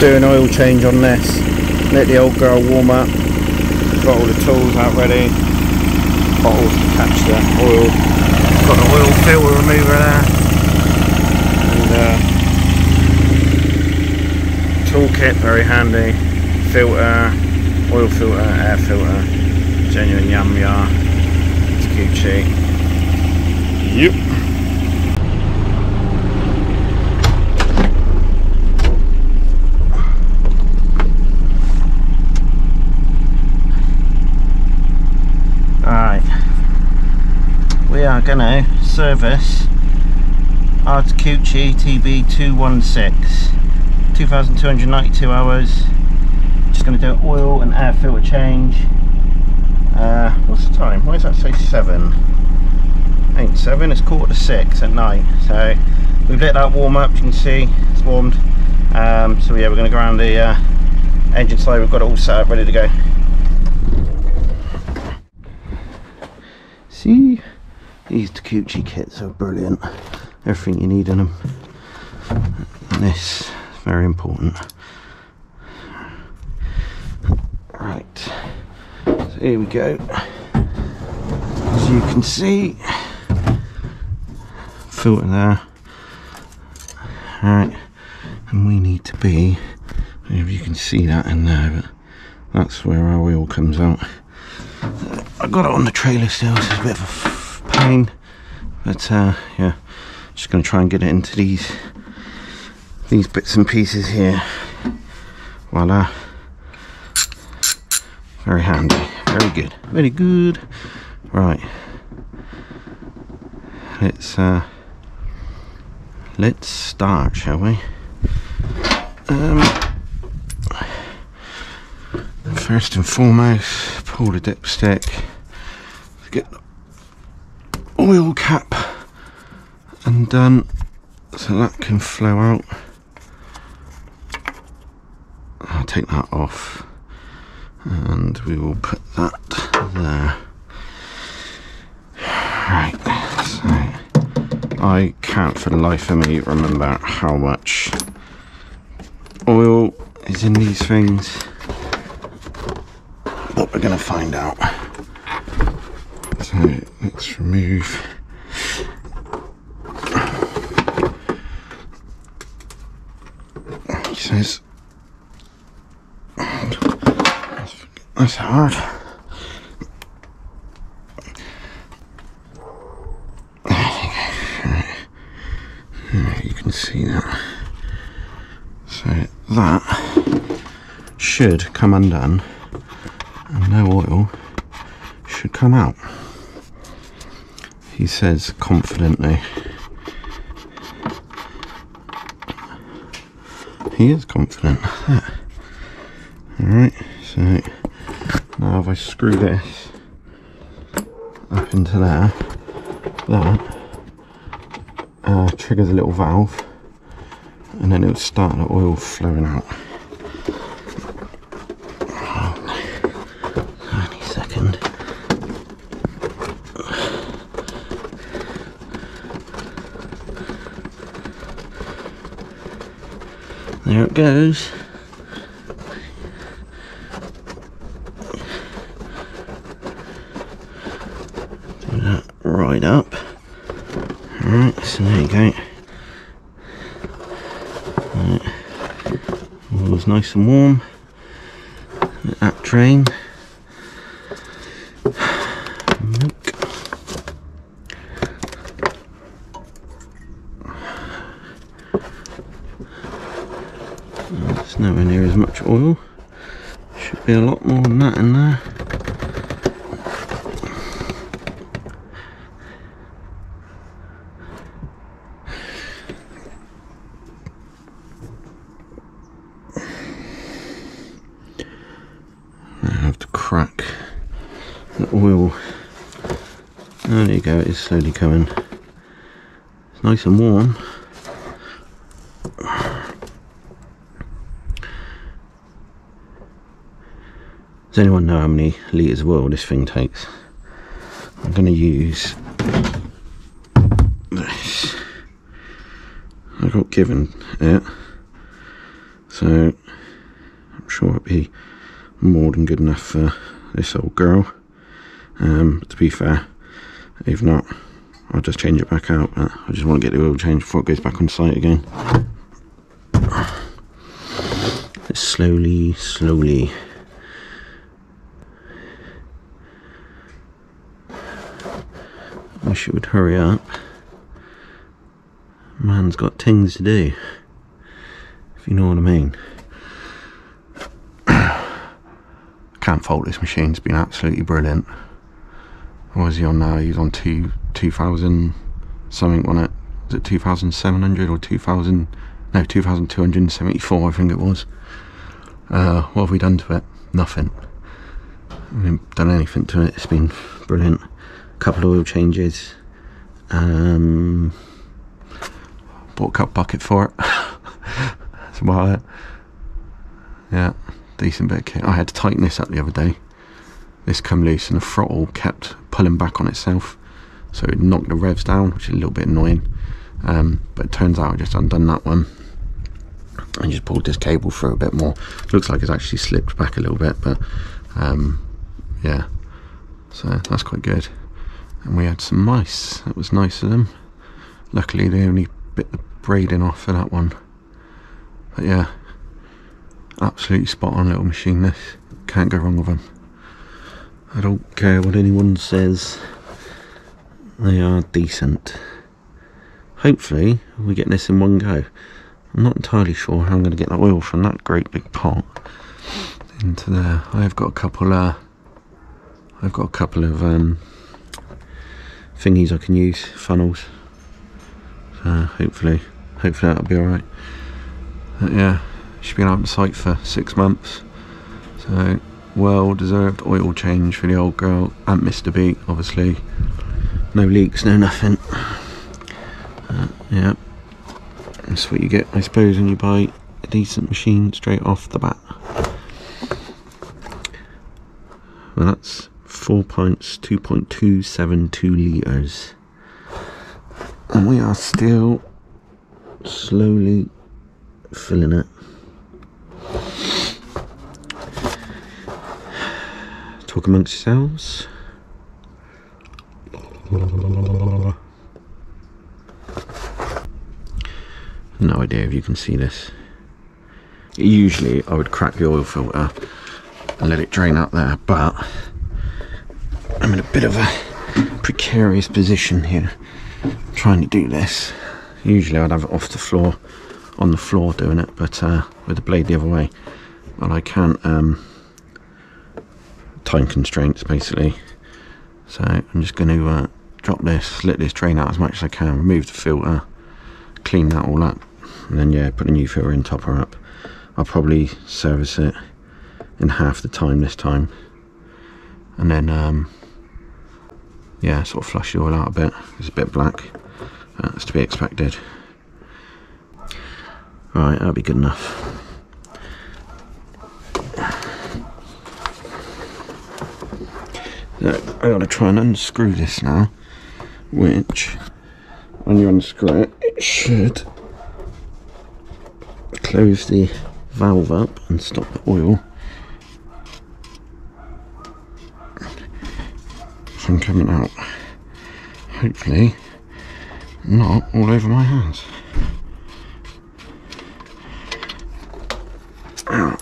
do an oil change on this. Let the old girl warm up. Got all the tools out ready. Bottles to catch the oil. Got the oil filter remover there. And toolkit, very handy. Filter, oil filter, air filter. Genuine Yanmar. Takeuchi. Yep. We are going to service our Takeuchi TB216, 2,292 hours. Just going to do an oil and air filter change. What's the time? Why does that say 7? Ain't 7, it's 5:45 at night. So we've let that warm up, you can see it's warmed. So yeah, we're going to go around the engine side. We've got it all set up, ready to go. See? These Takeuchi kits are brilliant. Everything you need in them. And this is very important. Right. So here we go. As you can see, filter there. Alright. And we need to be, if you can see that in there, but that's where our oil comes out. I got it on the trailer still, so it's a bit of a pain, but yeah, just going to try and get it into these bits and pieces here. Voila, very handy, very good, very good. Right, let's start, shall we? First and foremost, pull the dipstick, get the oil cap undone so that can flow out. I'll take that off and we will put that there. Right, so I can't for the life of me remember how much oil is in these things, but we're going to find out. So let's remove he says that's hard. You can see that. So that should come undone and no oil should come out. He says confidently. He is confident. Alright, so now if I screw this up into there, that triggers a little valve and then it'll start the oil flowing out. Any second. There it goes. Do that right up. Alright, so there you go. Right. Oil's nice and warm. Let that drain. Milk. There's nowhere near as much oil. Should be a lot more than that in there. I have to crack the oil. There you go, it is slowly coming. It's nice and warm. Does anyone know how many litres of oil this thing takes? I'm going to use this. I got given it, so be more than good enough for this old girl. To be fair, if not, I'll just change it back out, but I just want to get the oil change before it goes back on site again. Slowly. Wish it would hurry up. Man's got things to do, if you know what I mean. Can't fault this machine, it's been absolutely brilliant. What is he on now? He's on 2,000 something on it. Is it 2,700 or 2,000? No, 2,274 I think it was. What have we done to it? Nothing. We haven't done anything to it. It's been brilliant. Couple of oil changes. Bought a cup bucket for it. That's about it. Yeah, decent bit of kit. I had to tighten this up the other day. This come loose and the throttle kept pulling back on itself, so it knocked the revs down, which is a little bit annoying. But it turns out I just undone that one and just pulled this cable through a bit more. Looks like it's actually slipped back a little bit, but yeah, so that's quite good. And we had some mice. That was nice of them. Luckily they only bit the braiding off for that one. But yeah, absolutely spot on little machine this. Can't go wrong with them. I don't care what anyone says, they are decent. Hopefully we get this in one go. I'm not entirely sure how I'm going to get the oil from that great big pot into there. I've got a couple of thingies I can use, funnels. So hopefully that'll be alright. Yeah, she's been out on site for 6 months. So well deserved oil change for the old girl. And missed a beat, obviously. No leaks, no nothing. Yeah, that's what you get, I suppose, when you buy a decent machine straight off the bat. Well, that's 4 pints, 2.272 litres. And we are still slowly filling it. Talk amongst yourselves. No idea if you can see this. Usually I would crack the oil filter and let it drain out there, but I'm in a bit of a precarious position here trying to do this. Usually I'd have it off the floor, on the floor doing it, but with the blade the other way. But I can't, time constraints basically. So I'm just going to drop this, let this drain out as much as I can, remove the filter, clean that all up, and then yeah, put a new filter in, top her up. I'll probably service it in half the time this time, and then yeah, sort of flush the oil out a bit. It's a bit black, that's to be expected. Right, that'll be good enough. So I gotta try and unscrew this now, which when you unscrew it, it should close the valve up and stop the oil from coming out. Hopefully not all over my hands. Well,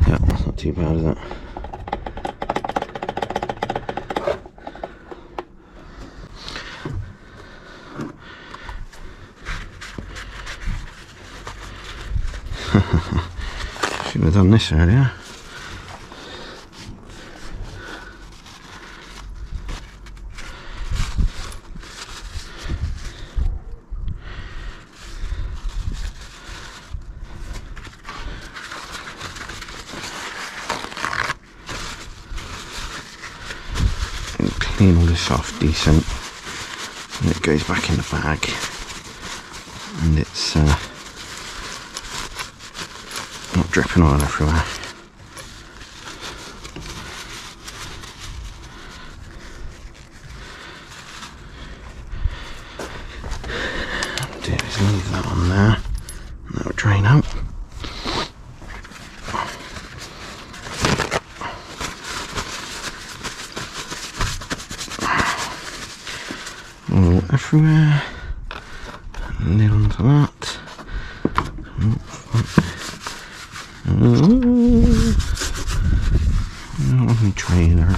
yeah, that's not too bad, is it? Should have done this earlier. And clean all this off decent, and it goes back in the bag, and it's not dripping oil everywhere. Just leave that on there, and that will drain out. All everywhere. Lid onto that. On the trailer.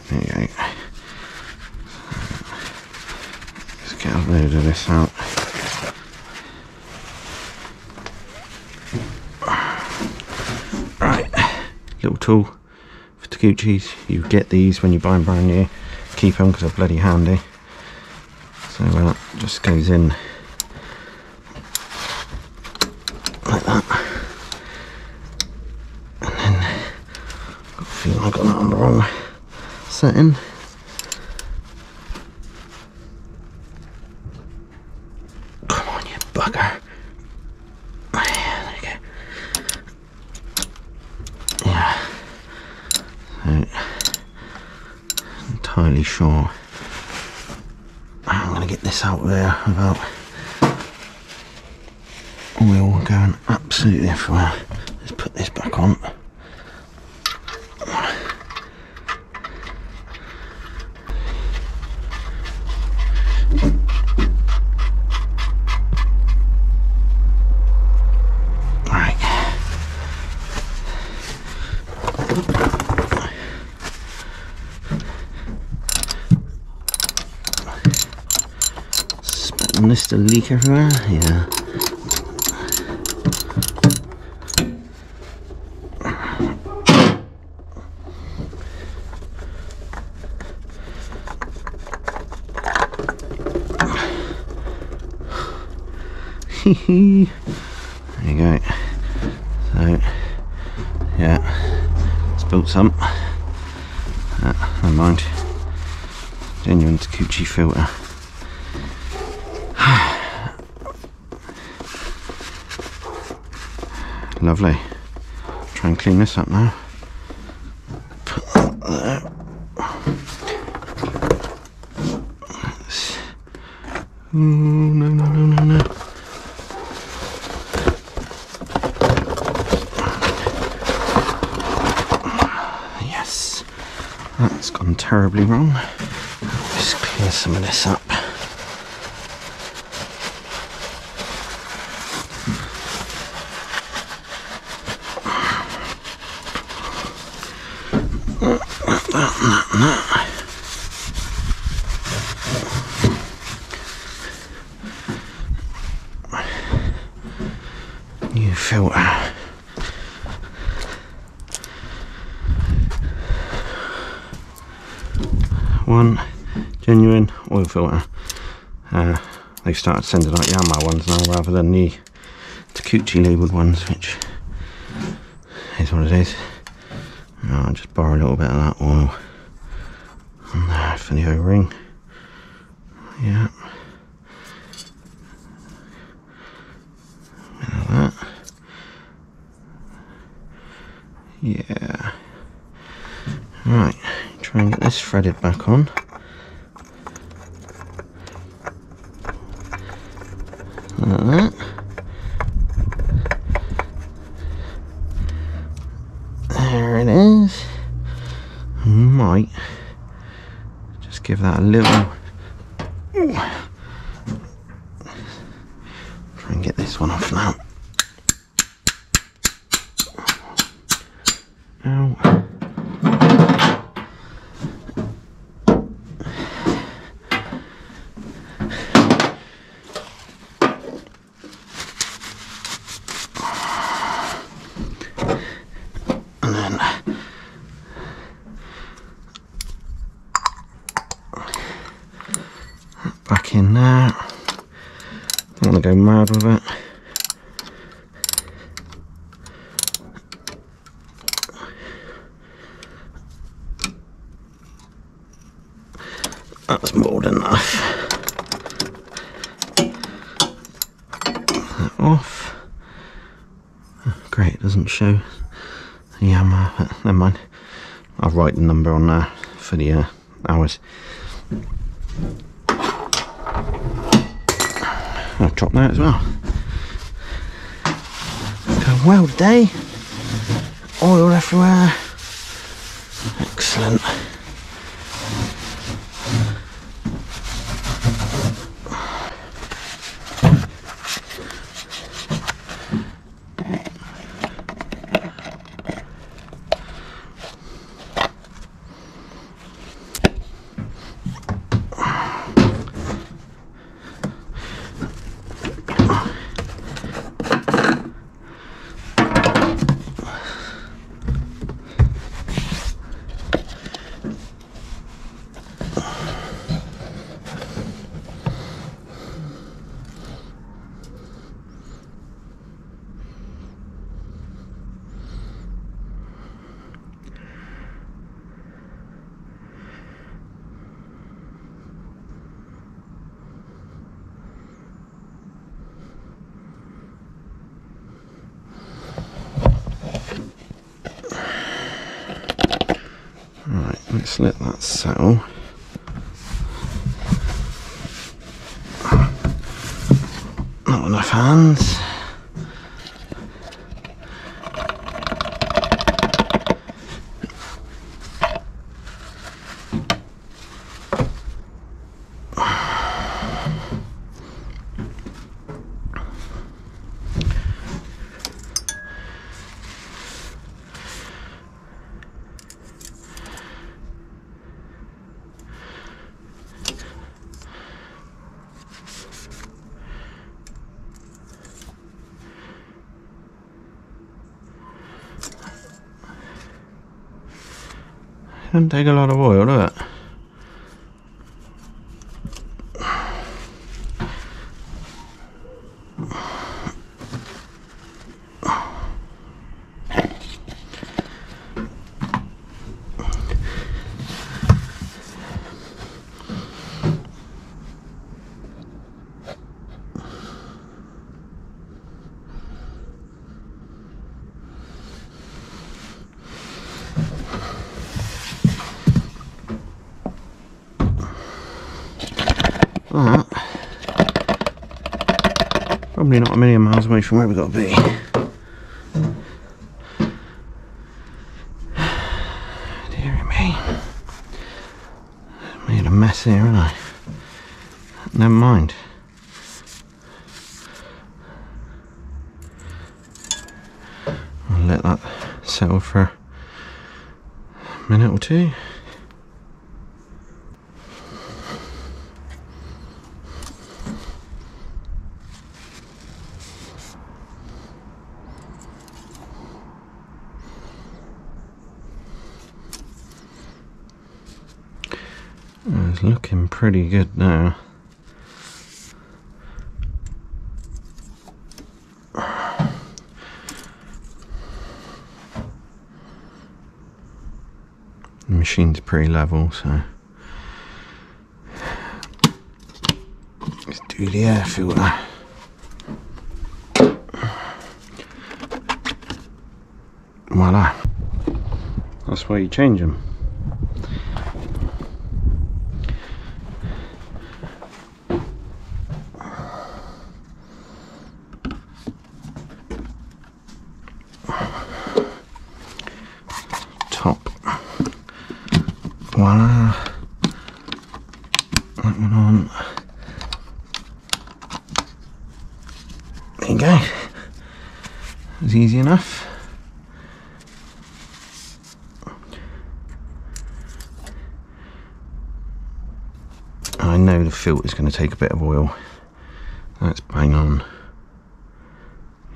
There you go. Let's get a load of this out. Right, little tool for Takeuchi's. You get these when you buy them brand new. Keep them because they're bloody handy. So just goes in like that, and then I feel I got that on the wrong setting. Come on, you bugger! There you go. Yeah. So, entirely sure. I'm going to get this out there without oil going absolutely everywhere. Let's put this back on. Right. Expecting this to leak everywhere? Yeah. There you go. So, yeah, spilled some. Never mind. Genuine Takeuchi filter. Lovely. Try and clean this up now. Put that there. Oh, no, no, no, no, no. Yes, that's gone terribly wrong. Just clear some of this up. New filter. One genuine oil filter. They've started sending out Yanmar ones now rather than the Takeuchi labelled ones, which is what it is. I'll just borrow a little bit of that oil on there for the O-ring. Yeah. Bit of that. Yeah. Right, try and get this threaded back on. Like that. There it is. Might just give that a little. Try and get this one off now. Ow. And then back in there. Don't want to go mad with it. That's more than enough. That off. Oh, great, it doesn't show the Yanmar, but never mind. I'll write the number on there for the hours. I'll drop that as well. Going well today. Oil everywhere. Excellent. Right, let's let that settle. Not enough hands. Doesn't take a lot of oil, does it? That, probably not a million miles away from where we've got to be. Dear me. Made a mess here, haven't I? Never mind. I'll let that settle for a minute or two. It's looking pretty good now. The machine's pretty level, so let's do the air filter. Voila. That's why you change them. Top. Voila. That one on. There you go. It was easy enough. I know the filter's going to take a bit of oil. That's bang on.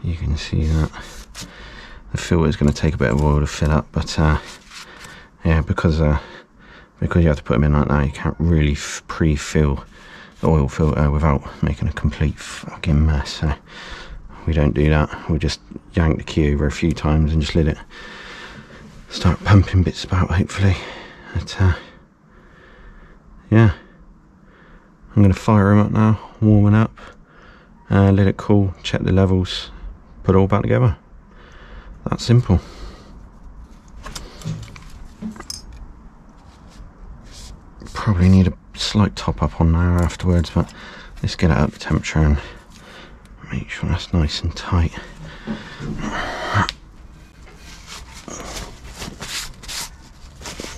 You can see that. The filter is going to take a bit of oil to fill up, but yeah, because you have to put them in like that, you can't really pre-fill the oil filter without making a complete fucking mess. So we don't do that. We just yank the key over a few times and just let it start pumping bits about, hopefully. But yeah, I'm going to fire them up now, warming up, let it cool, check the levels, put it all back together. That's simple. Probably need a slight top up on there afterwards, but let's get it up to temperature and make sure that's nice and tight.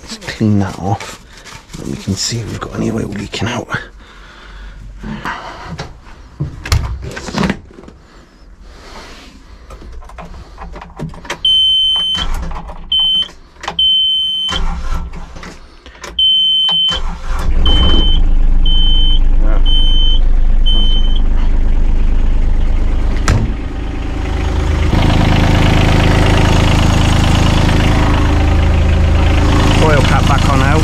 Let's clean that off, and we can see if we've got any oil leaking out. Oil cap back on out.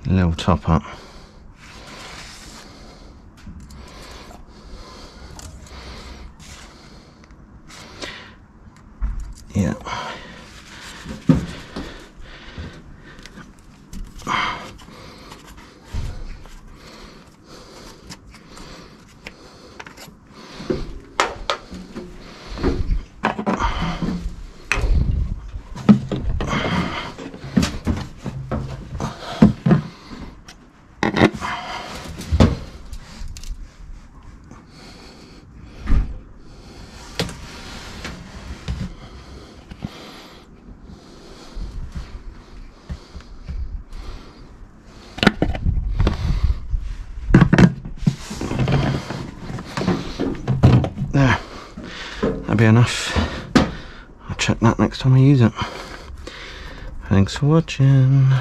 Little top up. Yeah. There, that'll be enough. I'll check that next time I use it. Thanks for watching.